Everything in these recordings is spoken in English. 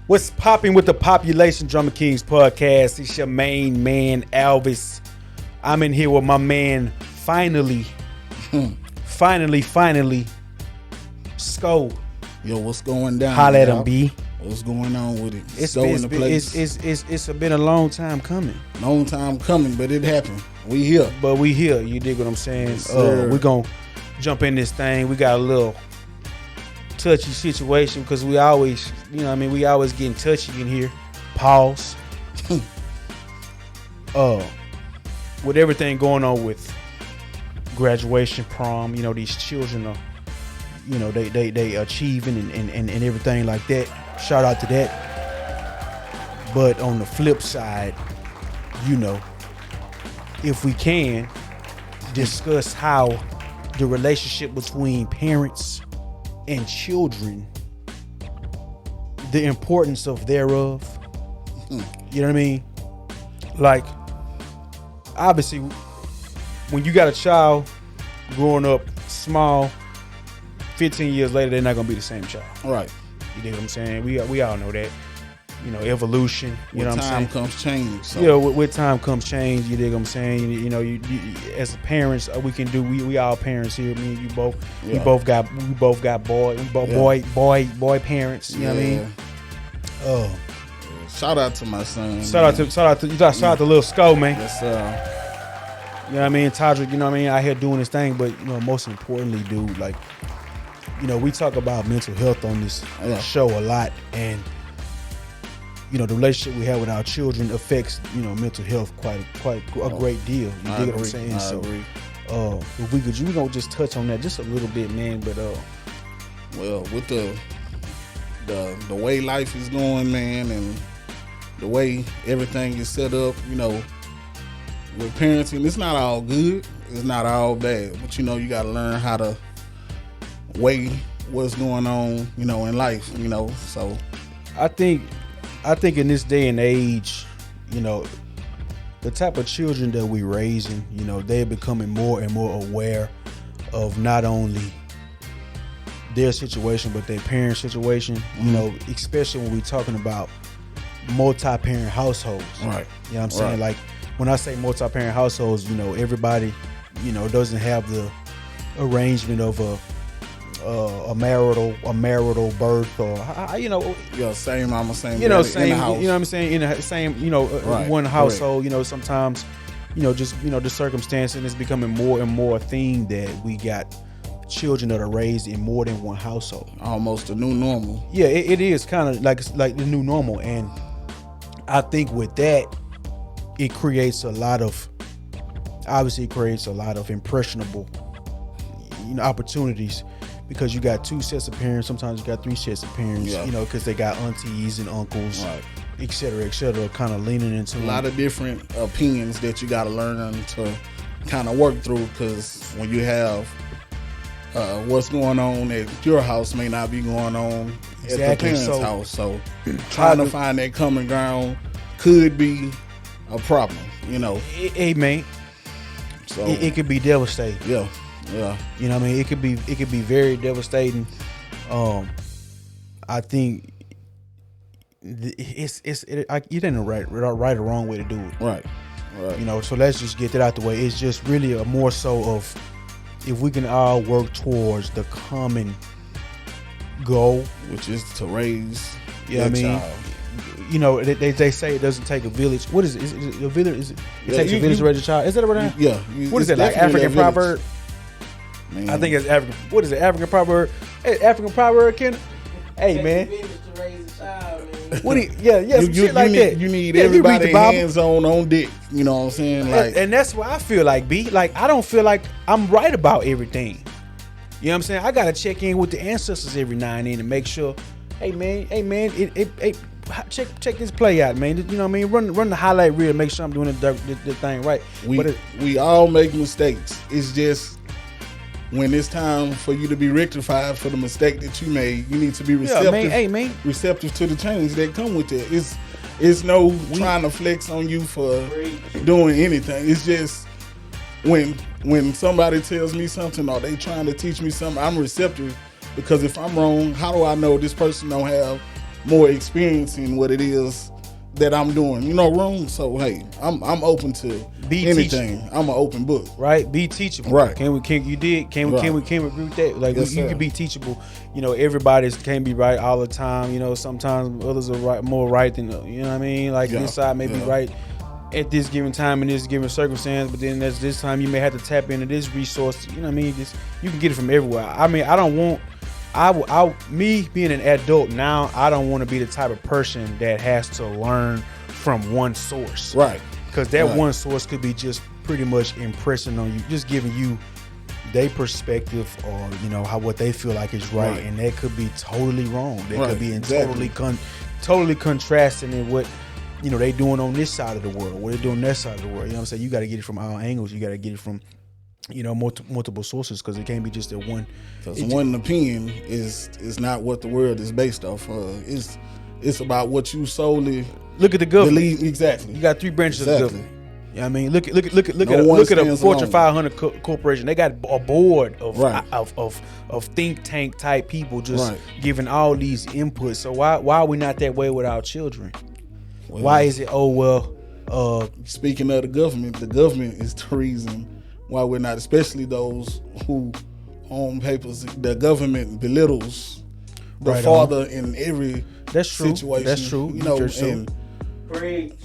What's popping with the Population Drummer Kings podcast? It's your main man, Alvis. I'm in here with my man, finally, Sko. Yo, what's going down? Holla at him, B. What's going on with it? It's been a long time coming. Long time coming, but it happened. We here. But we here. You dig what I'm saying? Yes, We're going to jump in this thing. We got a little touchy situation because we always, we always getting touchy in here. Pause. With everything going on with graduation, prom, these children are, they achieving and everything like that. Shout out to that. But on the flip side, if we can discuss how the relationship between parents and children, the importance of thereof. You know what I mean? Like, obviously, when you got a child growing up small, 15 years later, they're not going to be the same child. Right. You dig what I'm saying? We all know that. Evolution. You know what I'm saying? With time comes change. So. Yeah, with time comes change. You dig what I'm saying? You as parents, we can do. We all parents here. Me and you both. Yeah. We both got boy. We both boy parents. You know what I mean? Oh. Shout out to my son. Shout out to little Sko, man. Yes, sir. You know what I mean? Todrick, out here doing his thing, but most importantly, dude, like, we talk about mental health on this show a lot, and the relationship we have with our children affects mental health quite a great deal. You dig what I'm saying? I agree. If we gonna just touch on that just a little bit, man. But well, with the way life is going, man, and the way everything is set up, with parenting, it's not all good, it's not all bad, but you got to learn how to weigh what's going on, in life, So I think in this day and age, the type of children that we're raising, they're becoming more and more aware of not only their situation but their parents' situation. Especially when we're talking about multi-parent households. Right. You know what I'm saying? Like, when I say multi-parent households, everybody, doesn't have the arrangement of a marital birth or same mama, same same, in the house. what I'm saying, in the same one household. Sometimes just the circumstance, and it's becoming more and more a thing that we got children that are raised in more than one household. Almost a new normal. Yeah, it is kind of like the new normal, and I think with that, it creates a lot of impressionable opportunities, because you got two sets of parents, sometimes you got three sets of parents, because they got aunties and uncles, right, et cetera, kind of leaning into a lot of different opinions that you got to learn to kind of work through, because when you have what's going on at your house may not be going on at the parents' house, so trying to find that common ground could be a problem, Hey, man, so it could be devastating. Yeah. You know what I mean? It could be very devastating. I think it ain't a right or wrong way to do it. Right. So let's just get that out the way. It's just really a more so of, if we can all work towards the common goal, which is to raise child. They say it doesn't take a village. What is it? Is it a village? It takes a village to raise a child. Is that what it is? Yeah. What is it, like African proverb? Man. I think it's African. What is it? African proverb? Hey, African proverb, Ken? Hey, man. What do you, shit like that. You need everybody hands on deck. You know what I'm saying? Like, and that's why I feel like, B. Like, I don't feel like I'm right about everything. You know what I'm saying? I gotta check in with the ancestors every now and then to make sure. Hey man, check this play out, man. You know what I mean? Run the highlight reel, make sure I'm doing the thing right. We all make mistakes. It's just, when it's time for you to be rectified for the mistake that you made, you need to be receptive. Receptive to the change that come with it. It's no trying to flex on you for doing anything. It's just when somebody tells me something or they trying to teach me something, I'm receptive, because if I'm wrong, how do I know this person don't have more experience in what it is that I'm doing, room. So hey, I'm open to anything. Teachable. I'm an open book, right? Be teachable, right? Can we agree with that? Like yes, you can be teachable. Everybody can't be right all the time. Sometimes others are more right than you know what I mean. Like this side may be right at this given time in this given circumstance, but then there's this time you may have to tap into this resource. You know what I mean? You can get it from everywhere. I mean, I don't want. Me being an adult now, I don't want to be the type of person that has to learn from one source. Right. Because that one source could be just pretty much impressing on you, just giving you their perspective or, what they feel like is right. And that could be totally wrong. That could be totally contrasting in what, they doing on this side of the world, what they doing on that side of the world. You know what I'm saying? You got to get it from all angles. You got to get it from multiple sources, because it can't be just that one. Because one opinion is not what the world is based off of. It's about what you solely look at the government. Believe. Exactly. You got three branches of the government. You know what I mean, look at a Fortune 500 corporation. They got a board of think tank type people just giving all these inputs. So why are we not that way with our children? Well, why is it? Speaking of the government is the reason why we're not, especially those who own papers. The government belittles the father in every situation. That's true.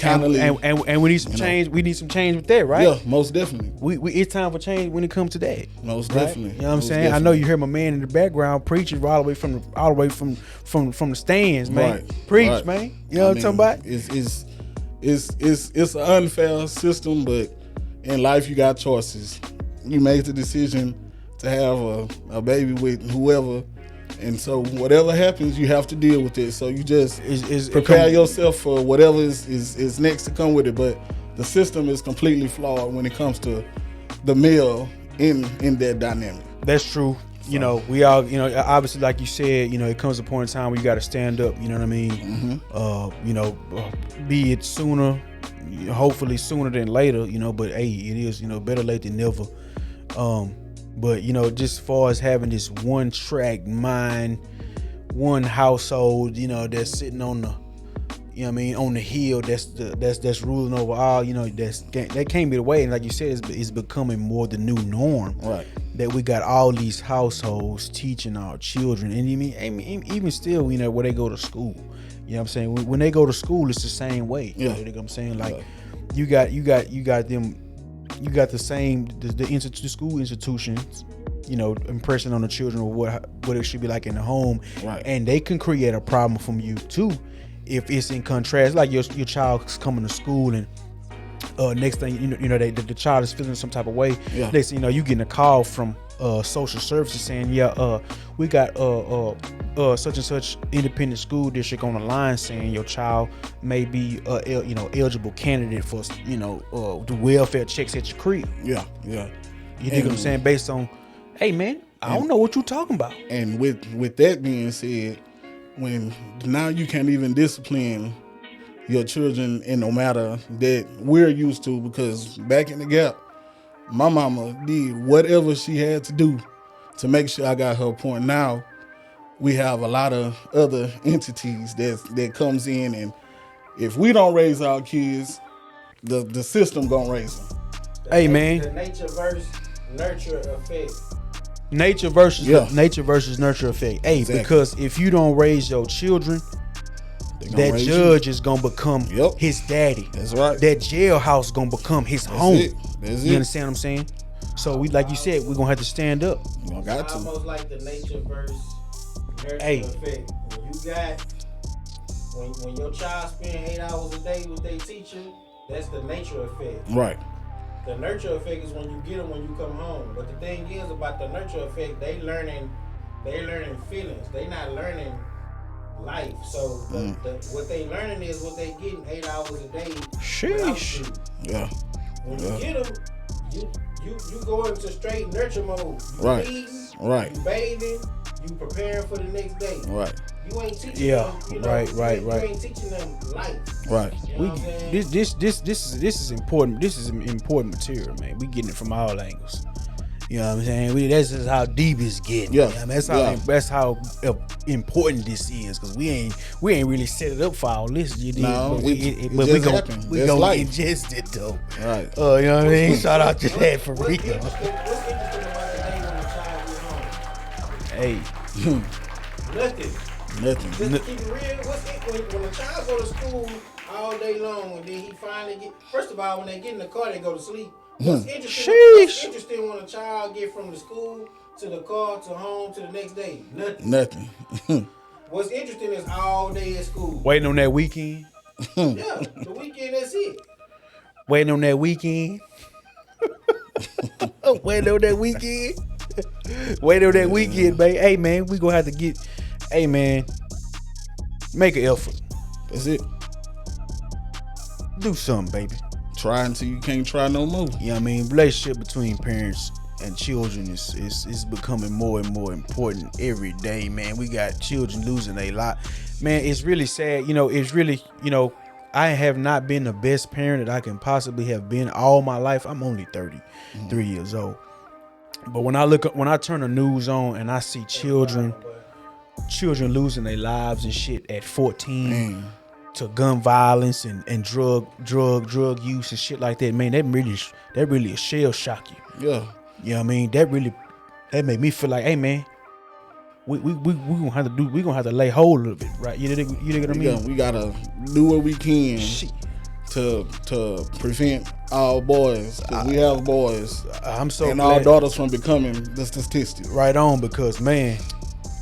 And we need some change. We need some change with that, right? Yeah, most definitely. We it's time for change when it comes to that. Most definitely. You know what I'm saying? Definitely. I know you hear my man in the background preaching all the way from the stands, man. Right. Preach, man. You know what I'm talking about? It's an unfair system, but in life, you got choices. You make the decision to have a baby with whoever, and so whatever happens, you have to deal with it. So you just prepare yourself for whatever is next to come with it. But the system is completely flawed when it comes to the male in that dynamic. That's true. So, we all, obviously, like you said, it comes a point in time where you got to stand up. You know what I mean? Mm-hmm. Be it sooner. Hopefully sooner than later, but hey, it is, better late than never. But just as far as having this one track mind, one household, that's sitting on the, on the hill, that's ruling over all, that can't be the way. And like you said, it's becoming more the new norm. Right. That we got all these households teaching our children, and even still, where they go to school. You know what I'm saying? When they go to school, it's the same way. Yeah. You know what I'm saying? Like, you got them, you got the same, the school institutions, impression on the children of what it should be like in the home. Right. And they can create a problem from you too, if it's in contrast. Like your child's coming to school and next thing the child is feeling some type of way. Yeah. Next thing you getting a call from social services saying, we got such and such independent school district on the line saying your child may be eligible candidate for the welfare checks at your crib. Yeah. You dig what I'm saying? Based on, hey man, I don't know what you're talking about. And with that being said, when now you can't even discipline your children in no matter that we're used to, because back in the gap, my mama did whatever she had to do to make sure I got her point. Now we have a lot of other entities that comes in, and if we don't raise our kids, the system gonna raise them. Hey man, the nature versus nurture effect. Nature versus nurture effect. Hey, exactly. Because if you don't raise your children, that judge is gonna become his daddy. That's right. That jailhouse gonna become his home. That's you understand what I'm saying? So we, like you said, we're gonna have to stand up. We got to. Almost like the nature versus nurture effect. When your child spend 8 hours a day with their teacher, that's the nature effect. Right. The nurture effect is when you get them when you come home. But the thing is about the nurture effect, they learning feelings. They not learning life. So what they learning is what they getting 8 hours a day. Sheesh. Yeah. When you get them, you go into straight nurture mode. You right. Eating, right. You bathing, you preparing for the next day. Right. You ain't teaching them. Right. You ain't teaching them life. Right. You know this is important. This is important material, man. We getting it from all angles. You know what I'm saying? That's just how deep it's getting. Yeah, you know that's how important this is, because we ain't really set it up for all this. You did, no, but we gonna life. ingest it though. Right. You know what I mean? Shout out to that for real. What's interesting about the day when the child get home? Hey, Nothing. Just to keep it real, when the child go to school all day long, and then he finally get. First of all, when they get in the car, they go to sleep. What's interesting when a child get from the school to the car to home to the next day? Nothing. What's interesting is all day at school. Waiting on that weekend. Yeah, the weekend, that's it. Waiting on that weekend. Waiting on that weekend. Waiting on that weekend, baby. Hey, man, we gonna have to get. Hey, man, make an effort. That's it. Do something, baby. Try until you can't try no more. You know what I mean? Relationship between parents and children is becoming more and more important every day, man. We got children losing a lot. Man, it's really sad. You know, it's really, I have not been the best parent that I can possibly have been all my life. I'm only 33 years old. But when I turn the news on and I see children losing their lives and shit at 14 to gun violence and drug use and shit like that, man, that really a shell shock you. Yeah. You know what I mean? That made me feel like, hey, man, we gonna have to lay hold of it, right? You know what I mean? We gotta do what we can to prevent our boys, because we have boys, I'm so and glad. our daughters from becoming the statistic. Right on, because man,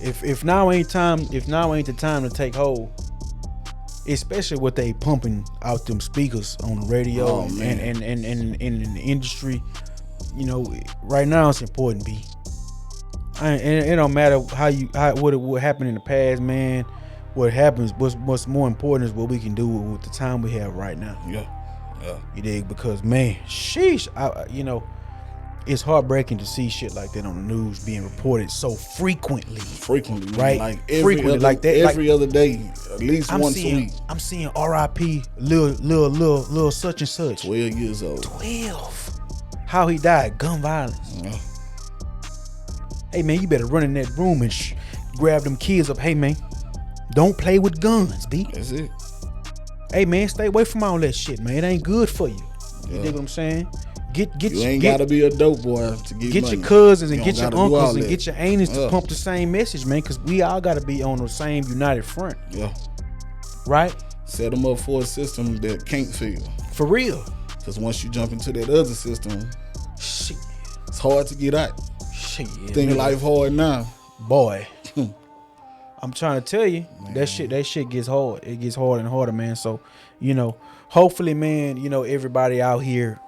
if now ain't the time to take hold, especially what they pumping out them speakers on the radio and in the industry, right now it's important, B. And it don't matter what happened in the past, man. What happens, what's more important is what we can do with the time we have right now. Yeah. You dig? Because man, sheesh, it's heartbreaking to see shit like that on the news being reported so frequently, right? Like every other day, at least once a week. I'm seeing R.I.P. Lil such and such. 12 years old. 12. How he died? Gun violence. Yeah. Hey man, you better run in that room and grab them kids up. Hey man, don't play with guns, B. That's it. Hey man, stay away from all that shit, man. It ain't good for you. You dig what I'm saying? You ain't gotta be a dope boy to get money. Your cousins and get your uncles and get your aunties to pump the same message, man, because we all gotta be on the same united front. Yeah. Right? Set them up for a system that can't fail. For real. Because once you jump into that other system, shit, it's hard to get out. Shit. Think life hard now. Boy. I'm trying to tell you, man. that shit gets hard. It gets harder and harder, man. So, hopefully, man, everybody out here,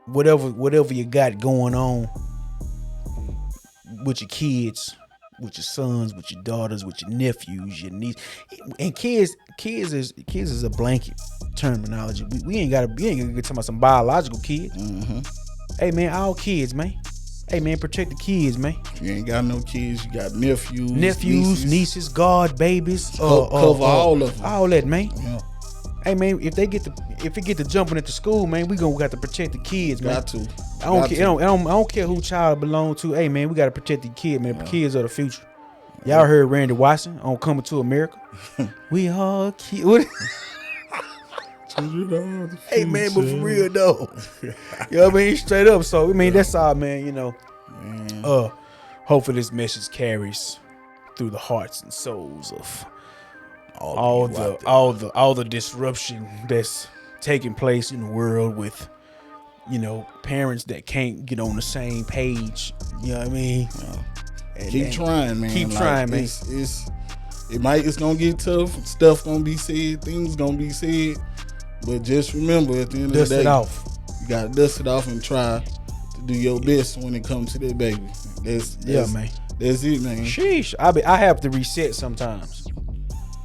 whatever you got going on with your kids, with your sons, with your daughters, with your nephews, your nieces, and kids is a blanket terminology. We ain't gonna get talking about some biological kids. Mm-hmm. Hey man, all kids, man. Hey man, protect the kids, man. If you ain't got no kids, you got nephews, nieces, god babies, cover all of them. All that, man. Yeah. Hey man, if it get to jumping at the school, man, we gonna have to protect the kids, man. Got to. I don't care who child it belong to. Hey man, we gotta protect the kid, man. The kids are the future. Y'all heard Randy Watson on Coming to America? We all kids. Hey man, but for real though, you know what I mean? Straight up. So I mean, that's all, man. Hopefully this message carries through the hearts and souls of all the disruption that's taking place in the world with parents that can't get on the same page. You know what I mean? Keep trying, man. Keep trying, man. It's gonna get tough. Stuff gonna be said. Things gonna be said. But just remember, at the end of the day, you gotta dust it off and try to do your best when it comes to that baby. Man. That's it, man. Sheesh. I have to reset sometimes.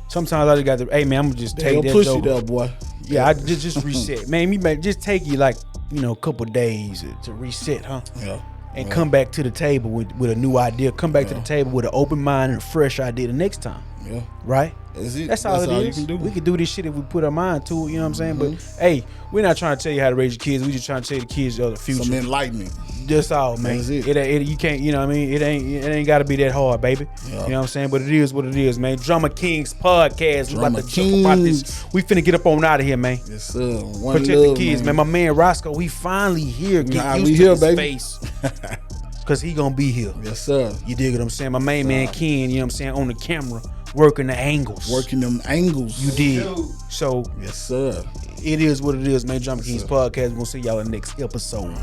Sometimes I just got to. Hey man, I'm gonna just take that. Push it up, boy. Yeah, I just reset. Man, me just take you like a couple days to reset, huh? Yeah. And come back to the table with a new idea. Come back to the table with an open mind and a fresh idea the next time. Yeah. Right? That's it. That's all it is. You can do. We can do this shit if we put our mind to it, you know what I'm saying? But hey, we're not trying to tell you how to raise your kids. We just trying to tell the kids the future. Some enlightenment. Just all, man. That's it. You can't, you know what I mean? It ain't got to be that hard, baby. Yeah. You know what I'm saying? But it is what it is, man. Drummer Kings podcast. We about to Kings. talk about this. We finna get up on out of here, man. Yes, sir. One Protect love, the kids, man. My man Roscoe, he finally here. Get used to his face. Cause he gonna be here. Yes, sir. You dig what I'm saying? My main man Ken, you know what I'm saying, on the camera, working the angles. Working them angles. You did. So yes, sir. It is what it is, man. Drummer Kings podcast. We're gonna see y'all in the next episode.